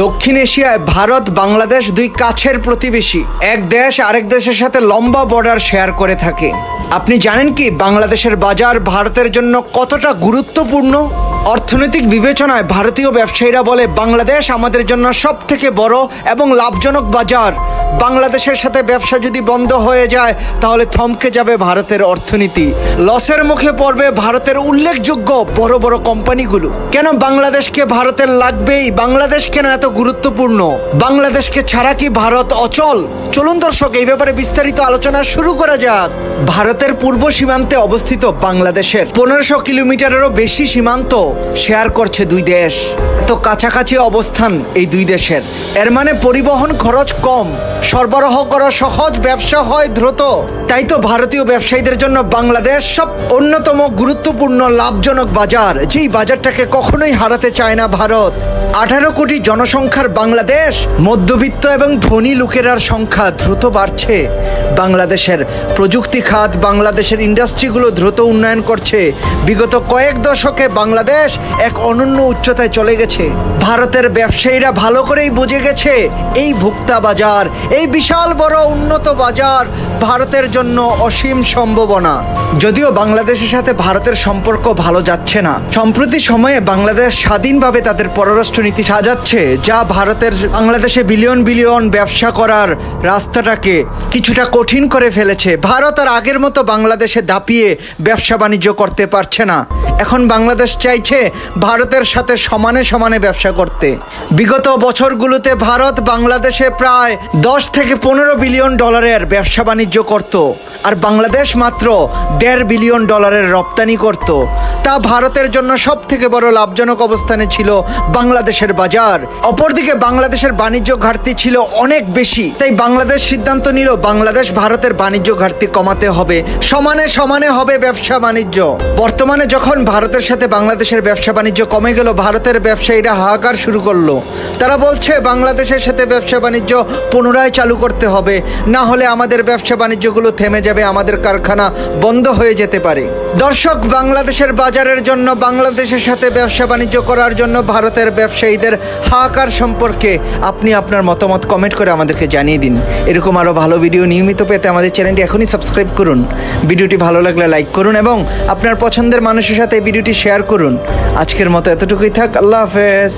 দক্ষিণ এশিয়ায় ভারত বাংলাদেশ দুই কাছের প্রতিবেশী। এক দেশ আরেক দেশের সাথে লম্বা বর্ডার শেয়ার করে থাকে। আপনি জানেন কি বাংলাদেশের বাজার ভারতের জন্য কতটা গুরুত্বপূর্ণ? অর্থনৈতিক বিবেচনায় ভারতীয় ব্যবসায়ীরা বলে বাংলাদেশ আমাদের জন্য সবথেকে বড় এবং লাভজনক বাজার। বাংলাদেশের সাথে ব্যবসা যদি বন্ধ হয়ে যায় তাহলে থমকে যাবে ভারতের অর্থনীতি, লসের মুখে পড়বে ভারতের উল্লেখযোগ্য বড় বড় কোম্পানিগুলো। কেন বাংলাদেশকে ভারতের লাগবেই? বাংলাদেশ কেন এত গুরুত্বপূর্ণ? বাংলাদেশকে ছাড়া কি ভারত অচল? চলুন দর্শক, এই ব্যাপারে বিস্তারিত আলোচনা শুরু করা যাক। ভারতের পূর্ব সীমান্তে অবস্থিত বাংলাদেশের 1500 কিলোমিটারেরও বেশি সীমান্ত শেয়ার করছে দুই দেশ। তো কাছাকাছি অবস্থান এই দুই দেশের, এর মানে পরিবহন খরচ কম, সরবরাহ করা সহজ, ব্যবসা হয় দ্রুত। তাই তো ভারতীয় ব্যবসায়ীদের জন্য বাংলাদেশ সব অন্যতম গুরুত্বপূর্ণ লাভজনক বাজার, যেই বাজারটাকে কখনোই হারাতে চায় না ভারত। 18 কোটি জনসংখ্যার বাংলাদেশ, মধ্যবিত্ত এবং ধনী লোকেরার সংখ্যা দ্রুত বাড়ছে। বাংলাদেশের প্রযুক্তি খাত, বাংলাদেশের ইন্ডাস্ট্রিগুলো দ্রুত উন্নয়ন করছে। বিগত কয়েক দশকে বাংলাদেশ এক অনন্য উচ্চতায় চলে গেছে। ভারতের ব্যবসায়ীরা ভালো করেই বুঝে গেছে এই ভোক্তা বাজার, এই বিশাল বড় উন্নত বাজার ভারতের জন্য অসীম সম্ভাবনা। যদিও বাংলাদেশের সাথে ভারতের সম্পর্ক ভালো যাচ্ছে না, সম্প্রতি সময়ে বাংলাদেশ স্বাধীনভাবে তাদের পররাষ্ট্রনীতি সাজাচ্ছে, যা ভারতের বাংলাদেশে বিলিয়ন বিলিয়ন ব্যবসা করার রাস্তাটাকে কিছুটা কঠিন করে ফেলেছে। ভারত আর আগের মতো বাংলাদেশে দাপিয়ে ব্যবসা বাণিজ্য করতে পারছে না। এখন বাংলাদেশ চাইছে ভারতের সাথে সমানে সমানে ব্যবসা করতে। বিগত বছরগুলোতে ভারত বাংলাদেশে প্রায় 10 থেকে 15 বিলিয়ন ডলারের ব্যবসা বাণিজ্য করত, আর বাংলাদেশ মাত্র 1.5 বিলিয়ন ডলারের রপ্তানি করত। তা ভারতের জন্য সব থেকে বড় লাভজনক অবস্থানে ছিল বাংলাদেশের বাজার। অপরদিকে বাংলাদেশের বাণিজ্য ঘাটতি ছিল অনেক বেশি। তাই বাংলাদেশ সিদ্ধান্ত নিল বাংলাদেশ ভারতের বাণিজ্য ঘাটতি কমাতে হবে, সমানে সমানে হবে ব্যবসা বাণিজ্য। বর্তমানে যখন ভারতের সাথে বাংলাদেশের ব্যবসা বাণিজ্য কমে গেল, ভারতের ব্যবসায়ীরা হাহাকার শুরু করলো। তারা বলছে বাংলাদেশের সাথে ব্যবসা বাণিজ্য পুনরায় চালু করতে হবে, না হলে আমাদের ব্যবসা বাণিজ্যগুলো থেমে যাবে, আমাদের কারখানা বন্ধ হয়ে যেতে পারে। দর্শক, বাংলাদেশের বাজারের জন্য, বাংলাদেশের সাথে ব্যবসা বাণিজ্য করার জন্য ভারতের ব্যবসায়ীদের হাহাকার সম্পর্কে আপনি আপনার মতামত কমেন্ট করে আমাদেরকে জানিয়ে দিন। এরকম আরও ভালো ভিডিও নিয়মিত পেতে আমাদের চ্যানেলটি এখনই সাবস্ক্রাইব করুন। ভিডিওটি ভালো লাগলে লাইক করুন এবং আপনার পছন্দের মানুষের সাথে এই ভিডিওটি শেয়ার করুন। আজকের মতো এতটুকুই থাক। আল্লাহ হাফেজ।